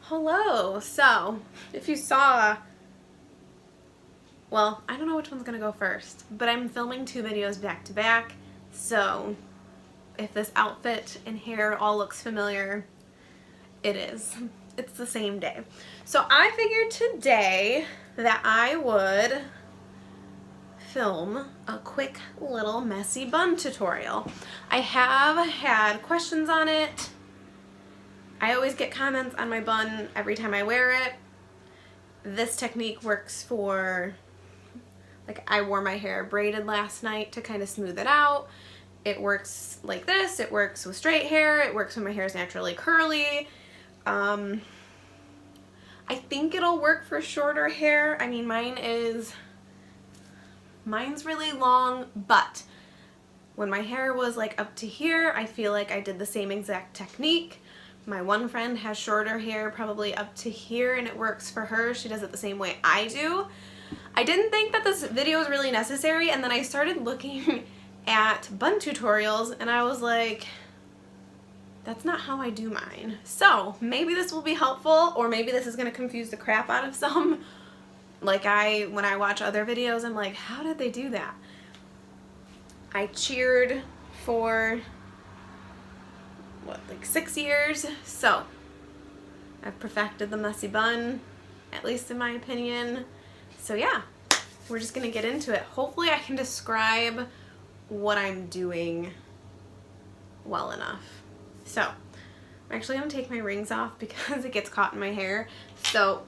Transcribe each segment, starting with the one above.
Hello. So, if you saw, well, I don't know which one's gonna go first, but I'm filming 2 videos back to back. So, if this outfit and hair all looks familiar, it is. It's the same day. So, I figured today that I would film a quick little messy bun tutorial. I have had questions on it. I always get comments on my bun every time I wear it. This technique works for, like, I wore my hair braided last night to kind of smooth it out. It works like this. It works with straight hair. It works when my hair is naturally curly. I think it'll work for shorter hair. I mean, mine's really long, but when my hair was like up to here, I feel like I did the same exact technique. My one friend has shorter hair, probably up to here, and it works for her. She does it the same way I do. I didn't think that this video was really necessary, and then I started looking at bun tutorials, and I was like, that's not how I do mine. So maybe this will be helpful, or maybe this is gonna confuse the crap out of some. Like when I watch other videos, I'm like, how did they do that? I cheered for like 6 years, so I've perfected the messy bun, at least in my opinion. So yeah, we're just gonna get into it. Hopefully I can describe what I'm doing well enough. So I'm actually gonna take my rings off because it gets caught in my hair. So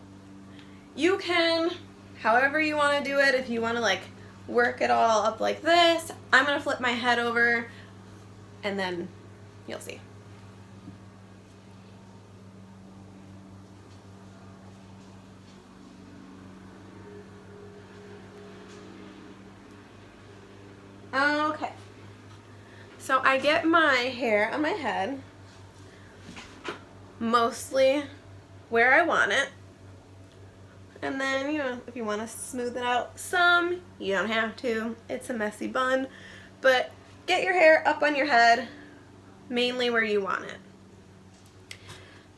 you can, however you want to do it, if you want to like work it all up like this, I'm gonna flip my head over and then you'll see. Okay, so I get my hair on my head mostly where I want it, and then, you know, if you want to smooth it out some, you don't have to. It's a messy bun, but get your hair up on your head mainly where you want it.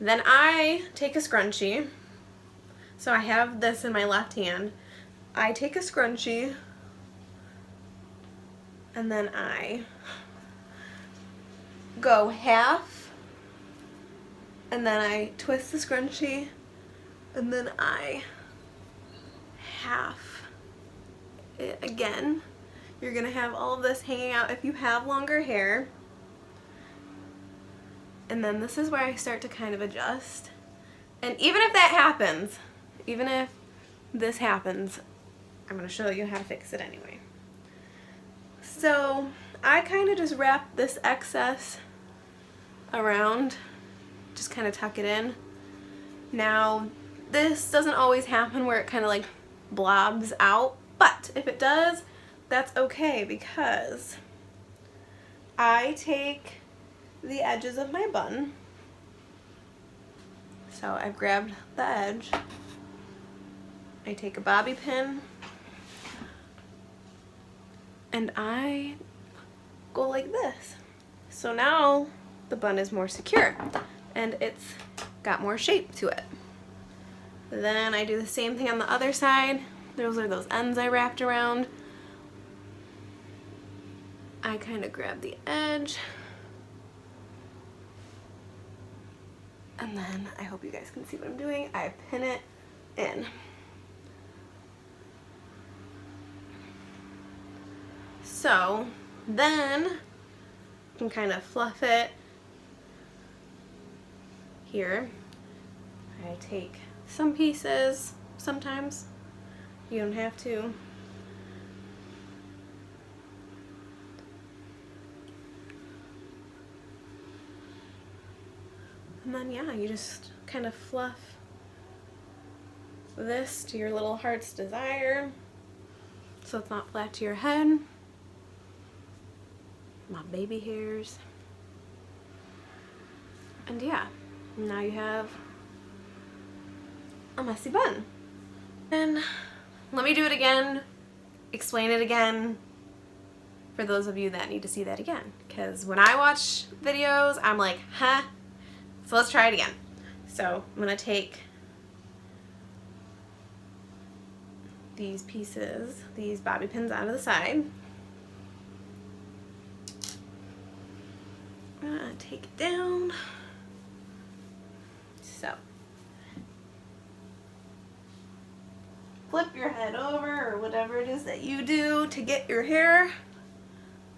Then I take a scrunchie. So I have this in my left hand. I take a scrunchie and then I go half, and then I twist the scrunchie, and then I half it again. You're gonna have all of this hanging out if you have longer hair. And then this is where I start to kind of adjust. And even if that happens, even if this happens, I'm gonna show you how to fix it anyway. So I kind of just wrap this excess around, just kind of tuck it in. Now, this doesn't always happen where it kind of like blobs out, but if it does, that's okay, because I take the edges of my bun. So I've grabbed the edge. I take a bobby pin and I go like this. So now the bun is more secure and it's got more shape to it. Then I do the same thing on the other side. Those are those ends I wrapped around. I kind of grab the edge, and then I hope you guys can see what I'm doing. I pin it in. So then you can kind of fluff it here. I take some pieces, sometimes you don't have to. And then yeah, you just kind of fluff this to your little heart's desire so it's not flat to your head. My baby hairs. And yeah, now you have a messy bun. And let me do it again, explain it again for those of you that need to see that again. Because when I watch videos, I'm like, huh? So let's try it again. So I'm going to take these pieces, these bobby pins out of the side. I'm going to take it down. So flip your head over or whatever it is that you do to get your hair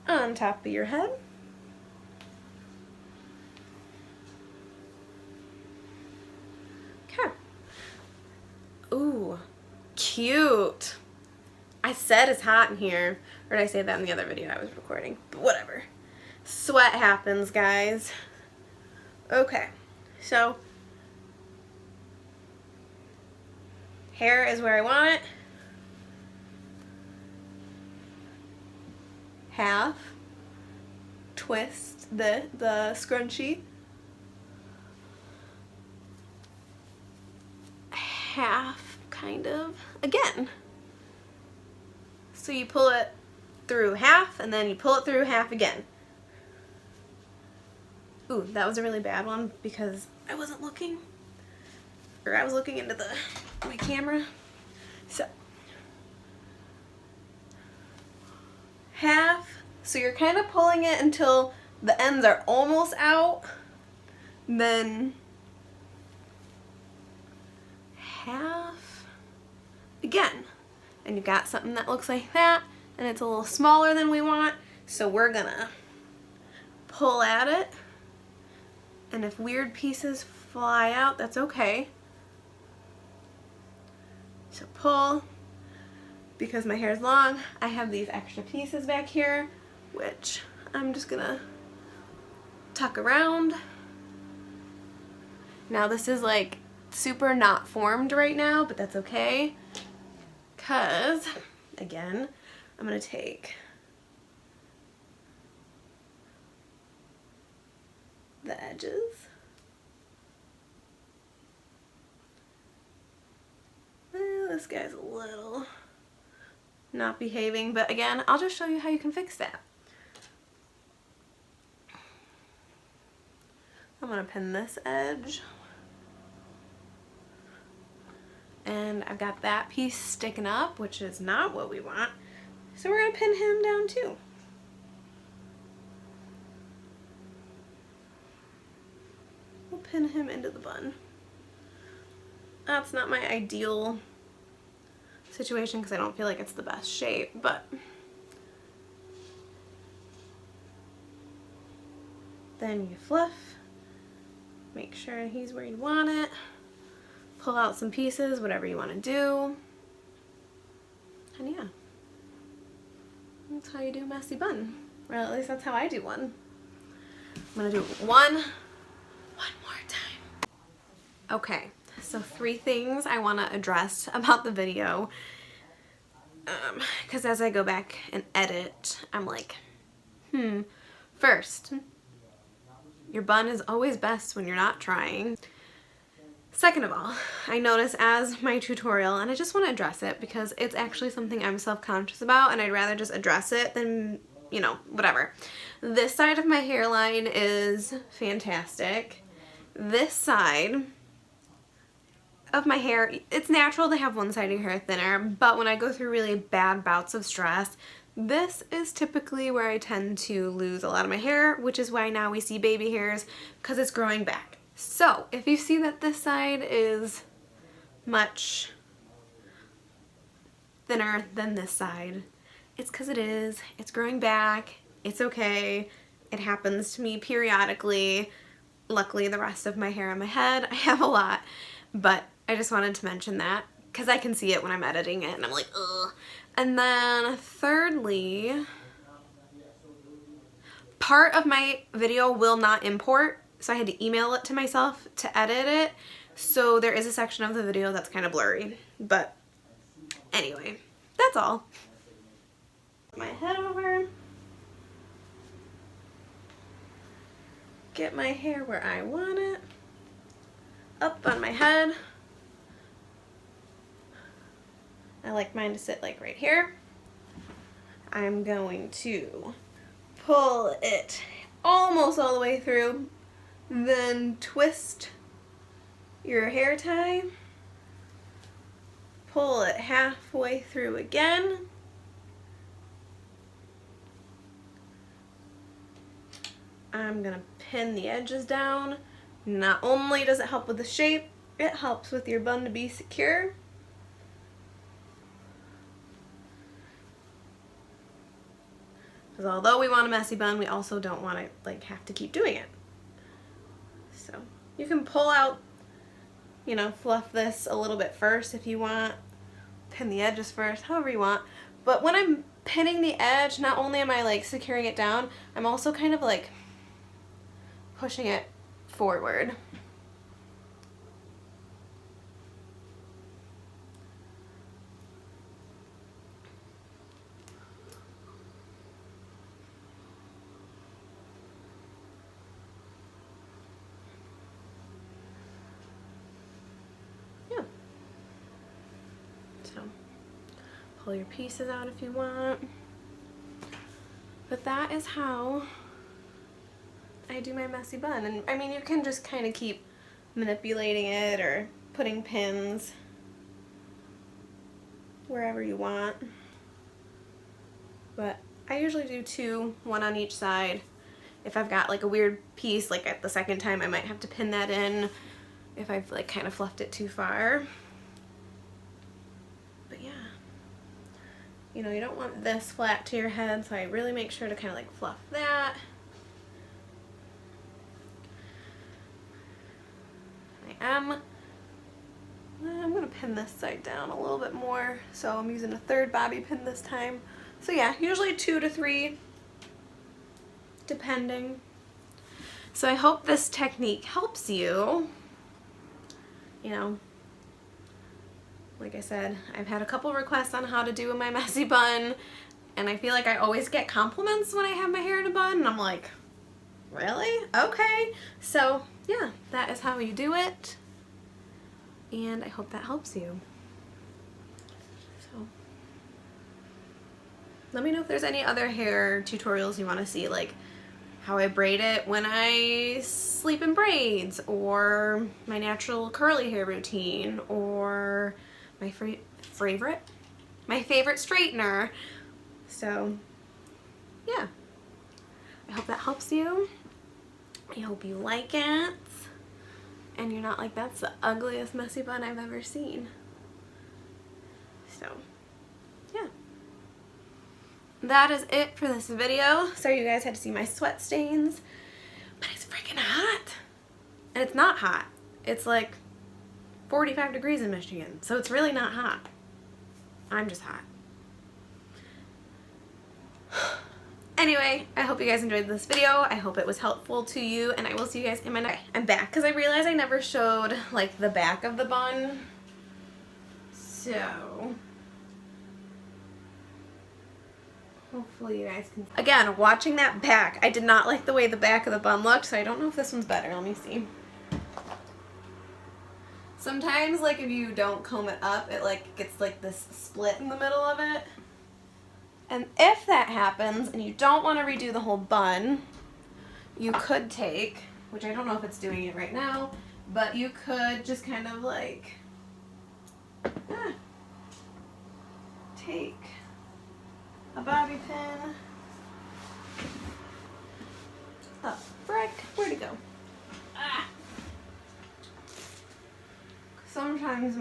on top of your head. Okay. Ooh, cute. I said it's hot in here. Or did I say that in the other video I was recording? But whatever. Sweat happens, guys. Okay, so hair is where I want it. Half. Twist the scrunchie. Half, kind of. Again. So you pull it through half, and then you pull it through half again. Ooh, that was a really bad one because I wasn't looking. Or I was looking into my camera. So half. So you're kind of pulling it until the ends are almost out. Then half again. And you've got something that looks like that, and it's a little smaller than we want. So we're gonna pull at it. And if weird pieces fly out, that's okay. So pull. Because my hair is long, I have these extra pieces back here, which I'm just gonna tuck around. Now this is like super not formed right now, but that's okay. Because, again, I'm gonna take the edges. This guy's a little not behaving, but again, I'll just show you how you can fix that. I'm gonna pin this edge. And I've got that piece sticking up, which is not what we want. So we're gonna pin him down too. We'll pin him into the bun. That's not my ideal situation because I don't feel like it's the best shape, but then you fluff, make sure he's where you want it, pull out some pieces, whatever you want to do, and yeah, that's how you do a messy bun, or at least that's how I do one. I'm gonna do one more time. Okay. So 3 things I want to address about the video, because as I go back and edit, I'm like, First, your bun is always best when you're not trying. Second of all, I notice as my tutorial, and I just want to address it because it's actually something I'm self-conscious about, and I'd rather just address it than, you know, whatever. This side of my hairline is fantastic. This side of my hair, it's natural to have one side of your hair thinner, but when I go through really bad bouts of stress, this is typically where I tend to lose a lot of my hair, which is why now we see baby hairs, because it's growing back. So if you see that this side is much thinner than this side, it's because it is. It's growing back. It's okay. It happens to me periodically. Luckily, the rest of my hair on my head, I have a lot, but I just wanted to mention that because I can see it when I'm editing it and I'm like, ugh. And then thirdly, part of my video will not import, so I had to email it to myself to edit it. So there is a section of the video that's kind of blurry, but anyway, that's all. My head over. Get my hair where I want it. Up on my head. I like mine to sit like right here. I'm going to pull it almost all the way through, then twist your hair tie, pull it halfway through again, I'm gonna pin the edges down. Not only does it help with the shape, it helps with your bun to be secure. Because although we want a messy bun, we also don't want to like have to keep doing it. So you can pull out, you know, fluff this a little bit first if you want, pin the edges first, however you want. But when I'm pinning the edge, not only am I like securing it down, I'm also kind of like pushing it forward. Yeah. So pull your pieces out if you want. But that is how I do my messy bun. And I mean, you can just kind of keep manipulating it or putting pins wherever you want. But I usually do two, one on each side. If I've got like a weird piece, like at the second time I might have to pin that in if I've like kind of fluffed it too far. But yeah, you know, you don't want this flat to your head, so I really make sure to kind of like fluff that. I'm gonna pin this side down a little bit more, so I'm using a third bobby pin this time. So yeah, usually 2 to 3, depending. So I hope this technique helps you. You know, like I said, I've had a couple requests on how to do my messy bun, and I feel like I always get compliments when I have my hair in a bun, and I'm like, really? Okay. So yeah, that is how you do it. And I hope that helps you. So let me know if there's any other hair tutorials you want to see, like how I braid it when I sleep in braids, or my natural curly hair routine, or my favorite straightener. So yeah, I hope that helps you. I hope you like it. And you're not like, that's the ugliest messy bun I've ever seen. So, yeah. That is it for this video. Sorry you guys had to see my sweat stains. But it's freaking hot. And it's not hot. It's like 45 degrees in Michigan. So it's really not hot. I'm just hot. Anyway, I hope you guys enjoyed this video. I hope it was helpful to you, and I will see you guys in my next. I'm back because I realized I never showed like the back of the bun. So hopefully you guys can. Again, watching that back, I did not like the way the back of the bun looked, so I don't know if this one's better. Let me see. Sometimes like if you don't comb it up, it like gets like this split in the middle of it. And if that happens and you don't want to redo the whole bun, you could take, which I don't know if it's doing it right now, but you could just kind of like take a bobby pin. Oh, frick, where'd it go? Ah. Sometimes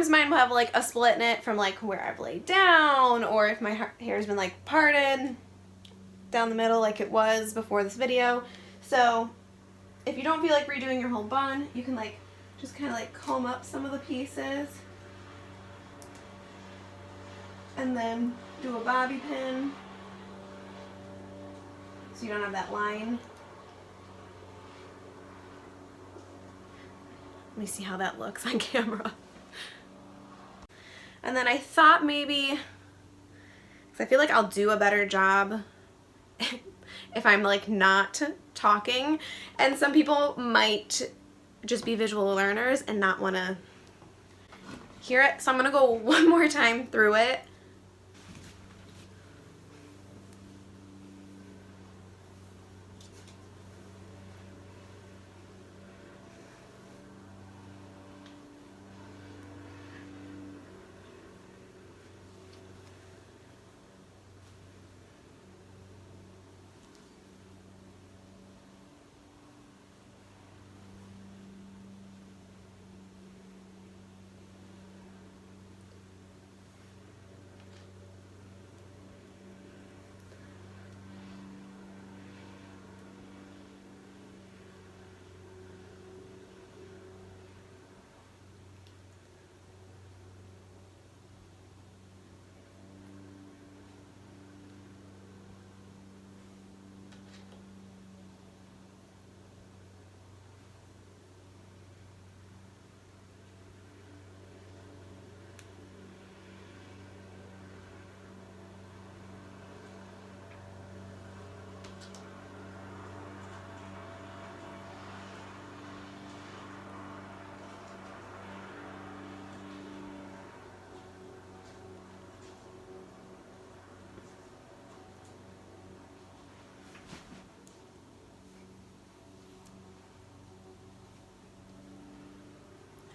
mine will have like a split in it from like where I've laid down, or if my hair's been like parted down the middle like it was before this video. So if you don't feel like redoing your whole bun, you can like just kind of like comb up some of the pieces and then do a bobby pin so you don't have that line. Let me see how that looks on camera. And then I thought maybe, because I feel like I'll do a better job if I'm like not talking, and some people might just be visual learners and not want to hear it. So I'm going to go one more time through it.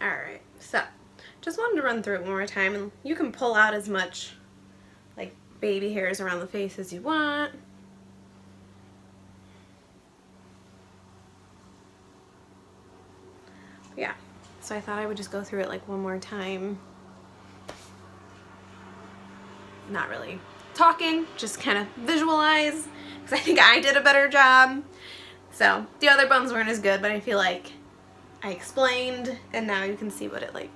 Alright, so just wanted to run through it one more time, and you can pull out as much like baby hairs around the face as you want. Yeah, so I thought I would just go through it like one more time. Not really talking, just kind of visualize, because I think I did a better job. So the other buns weren't as good, but I feel like I explained, and now you can see what it like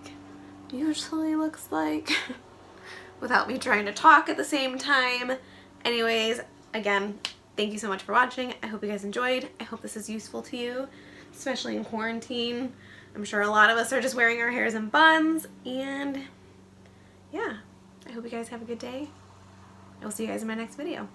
usually looks like without me trying to talk at the same time. Anyways, again, thank you so much for watching. I hope you guys enjoyed. I hope this is useful to you, especially in quarantine. I'm sure a lot of us are just wearing our hairs in buns, and yeah, I hope you guys have a good day. I will see you guys in my next video.